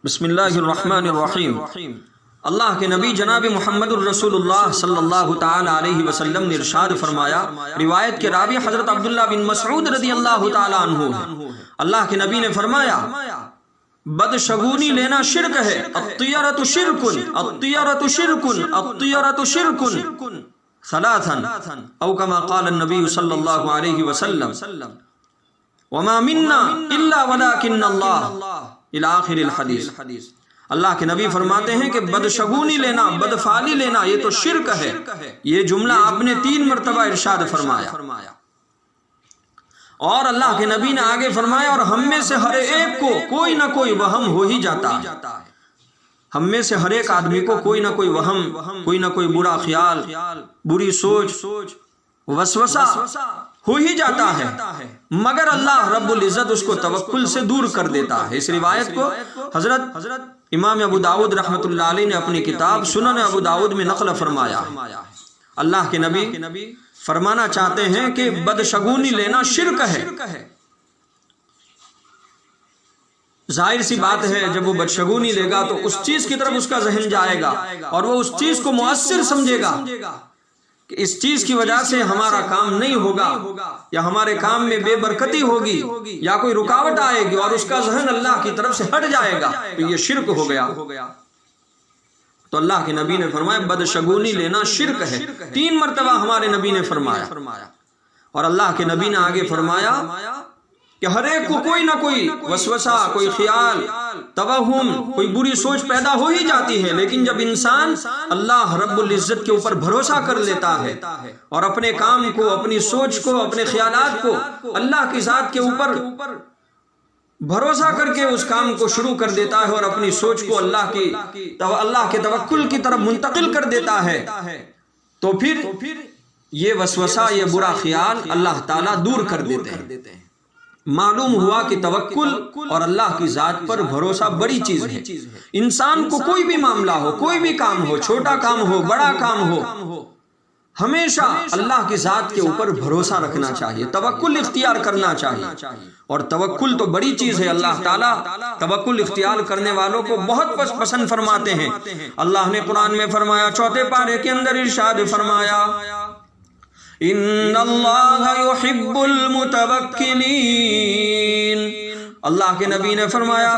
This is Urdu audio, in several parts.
بسم اللہ الرحمن الرحیم۔ اللہ کے نبی جناب محمد الرسول اللہ صلی اللہ تعالی علیہ وسلم نے ارشاد فرمایا، روایت کے راوی حضرت عبداللہ بن مسعود رضی اللہ تعالی عنہ ہے، اللہ کے نبی نے فرمایا بدشگونی لینا شرک ہے، الطیرۃ شرک، الطیرۃ شرک، الطیرۃ شرک ثلاثا او کما قال النبی صلی اللہ علیہ وسلم وما منا الا ولکن اللہ الی آخر الحدیث۔ اللہ کے نبی فرماتے ہیں کہ بدشگونی لینا، بدفعلی لینا یہ تو شرک ہے۔ یہ جملہ آپ نے 3 مرتبہ ارشاد فرمایا، اور اللہ کے نبی نے آگے فرمایا اور ہم میں سے ہر ایک کو کوئی نہ کوئی وہم ہو ہی جاتا ہے، ہم میں سے ہر ایک آدمی کو کوئی نہ کوئی وہم، کوئی نہ کوئی برا خیال، بری سوچ، وسوسہ ہو ہی جاتا ہے، مگر اللہ رب العزت اس کو توکل سے دور کر دیتا ہے۔ اس روایت کو حضرت امام ابو داود رحمۃ اللہ علیہ نے اپنی کتاب سنن ابو داود میں نقل فرمایا۔ اللہ کے نبی فرمانا چاہتے ہیں کہ بدشگونی لینا شرک ہے۔ ظاہر سی بات ہے جب وہ بدشگونی لے گا تو اس چیز کی طرف اس کا ذہن جائے گا اور وہ اس چیز کو مؤثر سمجھے گا کہ اس چیز کی وجہ سے ہمارا کام نہیں ہوگا، یا ہمارے کام میں بے برکتی ہوگی، یا کوئی رکاوٹ آئے گی، اور اس کا ذہن اللہ کی طرف سے ہٹ جائے گا، تو یہ شرک ہو گیا۔ تو اللہ کے نبی نے فرمایا بدشگونی لینا شرک ہے، 3 مرتبہ ہمارے نبی نے فرمایا، اور اللہ کے نبی نے آگے فرمایا کہ ہر ایک کو کوئی نہ کوئی وسوسہ، کوئی خیال، توہم، کوئی بری سوچ پیدا ہو ہی جاتی ہے، لیکن جب انسان اللہ رب العزت کے اوپر بھروسہ کر لیتا ہے اور اپنے کام کو، اپنی سوچ کو، اپنے خیالات کو اللہ کی ذات کے اوپر بھروسہ کر کے اس کام کو شروع کر دیتا ہے اور اپنی سوچ کو اللہ کے توکل کی طرف منتقل کر دیتا ہے، تو پھر یہ وسوسہ، یہ برا خیال اللہ تعالیٰ دور کر دیتے ہیں۔ معلوم ہوا کہ توکل اور اللہ کی ذات پر بھروسہ بڑی چیز ہے۔ انسان کو کوئی بھی معاملہ ہو، کوئی بھی کام ہو، چھوٹا کام ہو، بڑا کام ہو، ہمیشہ اللہ کی ذات کے اوپر بھروسہ رکھنا چاہیے، توکل اختیار کرنا چاہیے، اور توکل تو بڑی چیز ہے۔ اللہ تعالیٰ توکل اختیار کرنے والوں کو بہت پسند فرماتے ہیں۔ اللہ نے قرآن میں فرمایا، 4 پارے کے اندر ارشاد فرمایا، ان اللہ یحب المتوکلین۔ اللہ کے نبی نے فرمایا،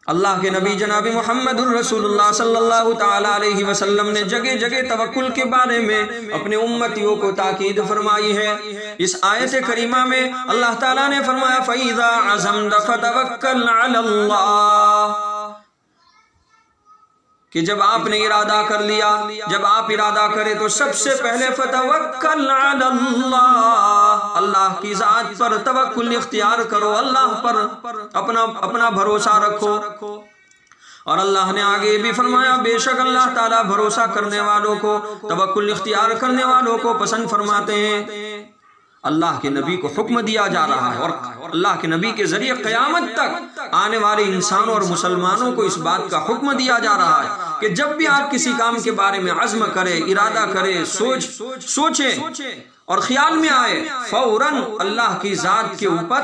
اللہ کے نبی جناب محمد الرسول اللہ صلی اللہ تعالی علیہ وسلم نے جگہ جگہ توکل کے بارے میں اپنے امتیوں کو تاکید فرمائی ہے۔ اس آیت کریمہ میں اللہ تعالیٰ نے فرمایا فَإِذَا عَزَمْتَ فَتَوَكَّلْ عَلَى اللَّهِ، کہ جب آپ نے ارادہ کر لیا، جب آپ ارادہ کرے تو سب سے پہلے فتوکل علی اللہ، اللہ کی ذات پر توکل اختیار کرو، اللہ پر اپنا بھروسہ رکھو۔ اور اللہ نے آگے بھی فرمایا بے شک اللہ تعالیٰ بھروسہ کرنے والوں کو، توکل اختیار کرنے والوں کو پسند فرماتے ہیں۔ اللہ کے نبی کو حکم دیا جا رہا ہے، اور اللہ کے نبی کے ذریعے قیامت تک آنے والے انسانوں اور مسلمانوں کو اس بات کا حکم دیا جا رہا ہے کہ جب بھی آپ کسی کام کے بارے میں عزم کریں، ارادہ کریں، سوچیں اور خیال میں آئے، فوراً اللہ کی ذات کے اوپر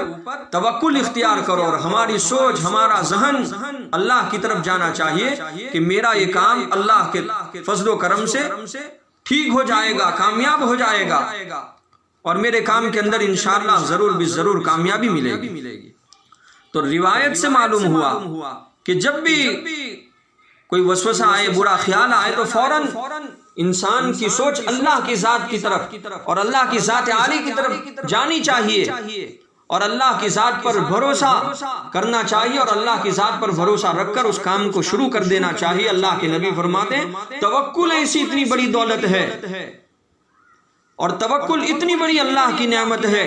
توکل اختیار کرو، اور ہماری سوچ، ہمارا ذہن اللہ کی طرف جانا چاہیے کہ میرا یہ کام اللہ کے فضل و کرم سے ٹھیک ہو جائے گا، کامیاب ہو جائے گا، اور میرے کام کے اندر انشاءاللہ ضرور بھی ضرور کامیابی ملے گی۔ تو روایت سے معلوم ہوا کہ جب بھی کوئی وسوسہ آئے، برا خیال آئے، تو فوراً انسان کی سوچ اللہ کی ذات کی طرف اور اللہ کی ذات عالی کی طرف جانی چاہیے، اور اللہ کی ذات پر بھروسہ کرنا چاہیے، اور اللہ کی ذات پر بھروسہ رکھ کر اس کام کو شروع کر دینا چاہیے۔ اللہ کے نبی فرماتے ہیں توکل ایسی اتنی بڑی دولت ہے، اور توکل اتنی بڑی اللہ کی نعمت ہے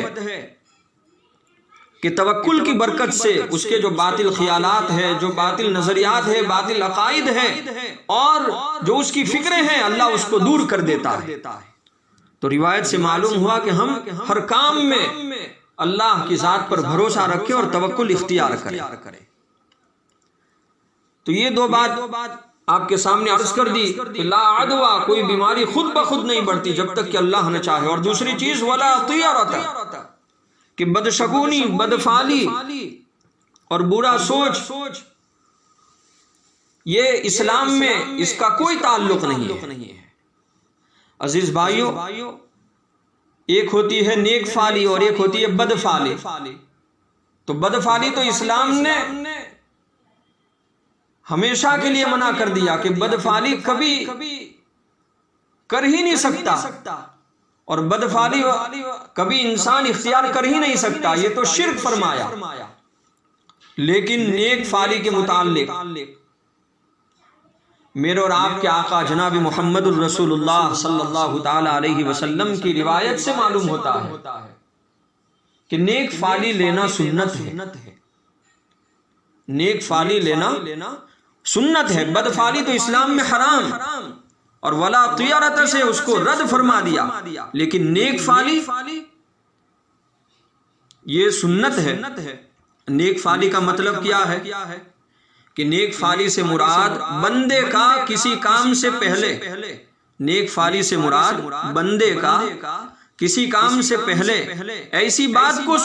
کہ توکل کی برکت سے اس کے جو باطل خیالات ہیں، جو باطل نظریات ہیں، باطل عقائد ہیں، اور جو اس کی فکریں ہیں، اللہ اس کو دور کر دیتا ہے۔ تو روایت سے معلوم ہوا کہ ہم ہر کام میں اللہ کی ذات پر بھروسہ رکھیں اور توکل اختیار کریں۔ تو یہ 2 بات آپ کے سامنے عرض کر دی کہ لا عدوہ، کوئی بیماری خود بخود نہیں بڑھتی جب تک کہ اللہ نہ چاہے، اور دوسری چیز ولا طیرۃ، کہ بدشگونی، بدفعلی اور برا سوچ یہ اسلام میں اس کا کوئی تعلق نہیں ہے۔ عزیز بھائیو، ایک ہوتی ہے نیک فعلی اور ایک ہوتی ہے بد فعلی۔ تو بد فعلی تو اسلام نے ہمیشہ کے لیے منع کر دیا کہ بد فعلی کبھی کر ہی نہیں سکتا، اور بد فعلی کبھی انسان اختیار کر ہی نہیں سکتا، یہ تو شرک فرمایا۔ لیکن نیک فعلی کے متعلق میرے اور آپ کے آقا جناب محمد الرسول اللہ صلی اللہ تعالی علیہ وسلم کی روایت سے معلوم ہوتا ہے کہ نیک فعلی لینا سنت ہے۔ نیک فعلی لینا سنت ہے، بد فعلی تو اسلام میں حرام، اور ولا طیرۃ سے اس کو رد فرما دیا۔ لیکن نیک فعلی یہ سنت ہے۔ نیک فعلی کا مطلب کیا ہے کہ نیک فعلی سے مراد بندے کا کسی کام سے پہلے، نیک فعلی سے مراد بندے کا کسی کام سے پہلے ایسی بات کو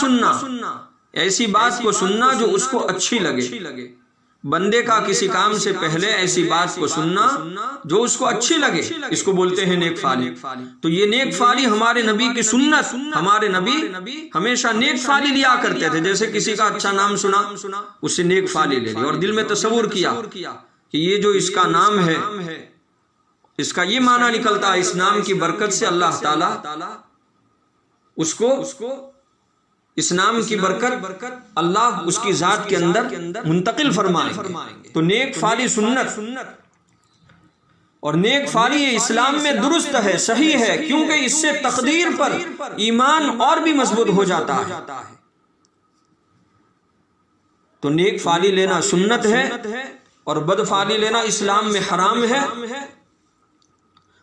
سننا جو اس کو اچھی لگے۔ بندے کا کسی کام سے پہلے ایسی بات کو سننا جو اس کو اچھی لگے، اس کو بولتے ہیں نیک فعلی۔ تو یہ نیک فعلی ہمارے نبی کی سنت، ہمارے نبی ہمیشہ نیک فعلی لیا کرتے تھے۔ جیسے کسی کا اچھا نام سنا، اس سے نیک فعلی لے لی اور دل میں تصور کیا کہ یہ جو اس کا نام ہے، اس کا یہ معنی نکلتا ہے، اس نام کی برکت سے اللہ تعالی اس کو، اس نام کی برکت اللہ اس کی ذات کے اندر منتقل فرمائیں گے۔ تو نیک فعلی سنت، اور نیک فعلی اسلام میں درست ہے، صحیح ہے، کیونکہ اس سے تقدیر پر ایمان اور بھی مضبوط ہو جاتا ہے۔ تو نیک فعلی لینا سنت ہے اور بد فعلی لینا اسلام میں حرام ہے۔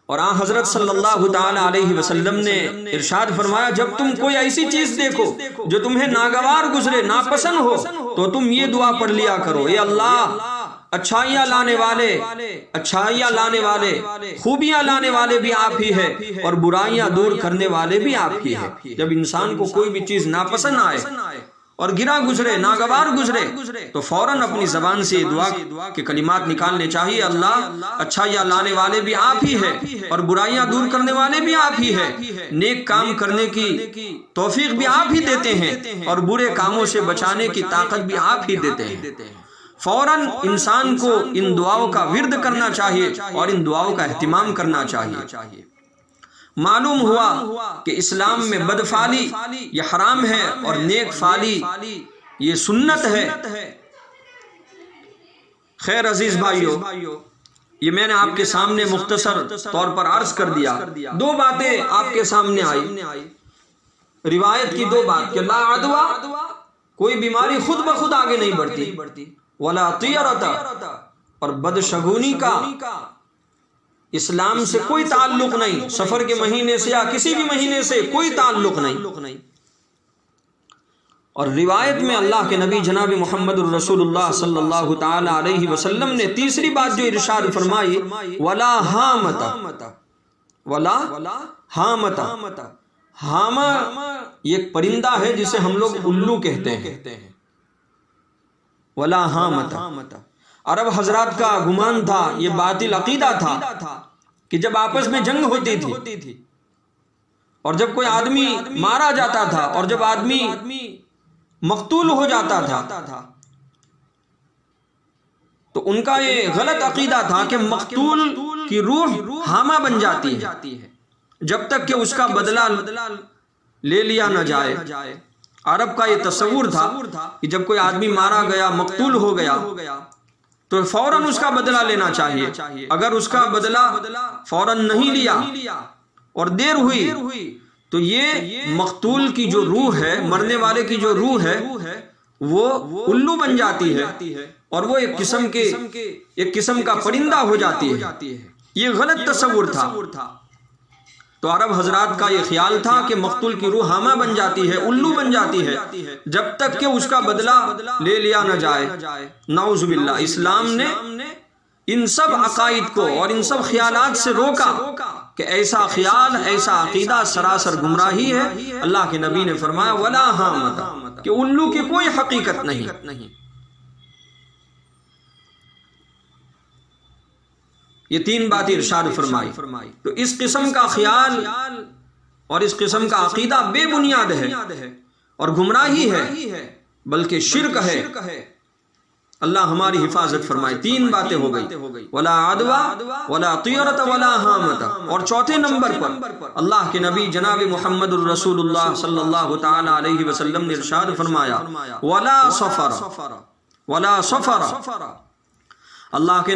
اور آن حضرت صلی اللہ تعالی علیہ وسلم نے ارشاد فرمایا، جب تم کوئی ایسی چیز دیکھو جو تمہیں ناگوار گزرے، ناپسند ہو، تو تم یہ دعا پڑھ لیا کرو، اے اللہ اچھائیاں لانے والے، خوبیاں لانے والے بھی آپ ہی ہے، اور برائیاں دور کرنے والے بھی آپ ہی ہے۔ جب انسان کو کوئی بھی چیز ناپسند آئے اور گرا گزرے، ناگوار گزرے، تو فوراً اپنی زبان سے دعا کے کلمات نکالنے چاہیے، اللہ اچھائیاں لانے والے بھی آپ ہی ہے اور برائیاں دور کرنے والے بھی آپ ہی ہے، نیک کام کرنے کی توفیق بھی آپ ہی دیتے ہیں اور برے کاموں سے بچانے کی طاقت بھی آپ ہی دیتے ہیں۔ فوراً انسان کو ان دعاؤں کا ورد کرنا چاہیے اور ان دعاؤں کا اہتمام کرنا چاہیے۔ معلوم ہوا کہ اسلام میں بد فعلی یہ حرام ہے اور نیک فعلی یہ سنت ہے۔ خیر عزیز بھائیو، یہ میں نے آپ کے سامنے مختصر طور پر عرض کر دیا۔ دو باتیں آپ کے سامنے آئی، روایت کی دو بات کہ لا عدوہ، کوئی بیماری خود بخود آگے نہیں بڑھتی، ولا طیرۃ، اور بدشگونی کا اسلام سے کوئی تعلق نہیں، سفر کے مہینے سے یا کسی بھی مہینے سے کوئی تعلق نہیں۔ اور روایت میں اللہ کے نبی جناب محمد الرسول اللہ صلی اللہ تعالی علیہ وسلم نے تیسری بات جو ارشاد فرمائی، ولا ہامت، ولا ہامت۔ ہامہ یہ ایک پرندہ ہے جسے ہم لوگ الو کہتے ہیں۔ ولا ہامت، عرب حضرات کا گمان تھا، یہ باطل عقیدہ تھا کہ جب آپس میں جنگ ہوتی تھی اور جب کوئی آدمی مارا جاتا تھا اور جب آدمی مقتول ہو جاتا تھا تو ان کا یہ غلط عقیدہ تھا کہ مقتول کی روح ہامہ بن جاتی ہے جب تک کہ اس کا بدلہ لے لیا نہ جائے۔ عرب کا یہ تصور تھا کہ جب کوئی آدمی مارا گیا، مقتول ہو گیا، تو فوراً اس کا بدلہ لینا چاہیے۔ اگر اس کا بدلہ فوراً نہیں لیا اور دیر ہوئی تو یہ مقتول کی جو روح ہے، مرنے والے کی جو روح ہے، وہ الو بن جاتی ہے اور وہ ایک قسم کا پرندہ ہو جاتی ہے۔ یہ غلط تصور تھا۔ تو عرب حضرات کا یہ خیال تھا کہ مقتول کی روح ہامہ بن جاتی ہے، الو بن جاتی ہے جب تک کہ اس کا بدلہ لے لیا نہ جائے۔ نعوذ باللہ، اسلام نے ان سب عقائد کو اور ان سب خیالات سے روکا کہ ایسا خیال، ایسا عقیدہ سراسر گمراہی ہے۔ اللہ کے نبی نے فرمایا ولا ہامت، کہ الو کی کوئی حقیقت نہیں۔ یہ تین باتیں ارشاد فرمائی. تو اس قسم کا خیال اور اس قسم کا عقیدہ بے بنیاد ہے اور گمراہی ہے، بلکہ شرک ہے. اللہ ہماری حفاظت فرمائے. تین باتیں ہو گئی، ولا عدوہ ولا طیرۃ ولا ہامۃ. اور چوتھے نمبر پر اللہ کے نبی جناب محمد الرسول اللہ صلی اللہ تعالی علیہ وسلم نے ارشاد فرمایا ولا صفر. اللہ کے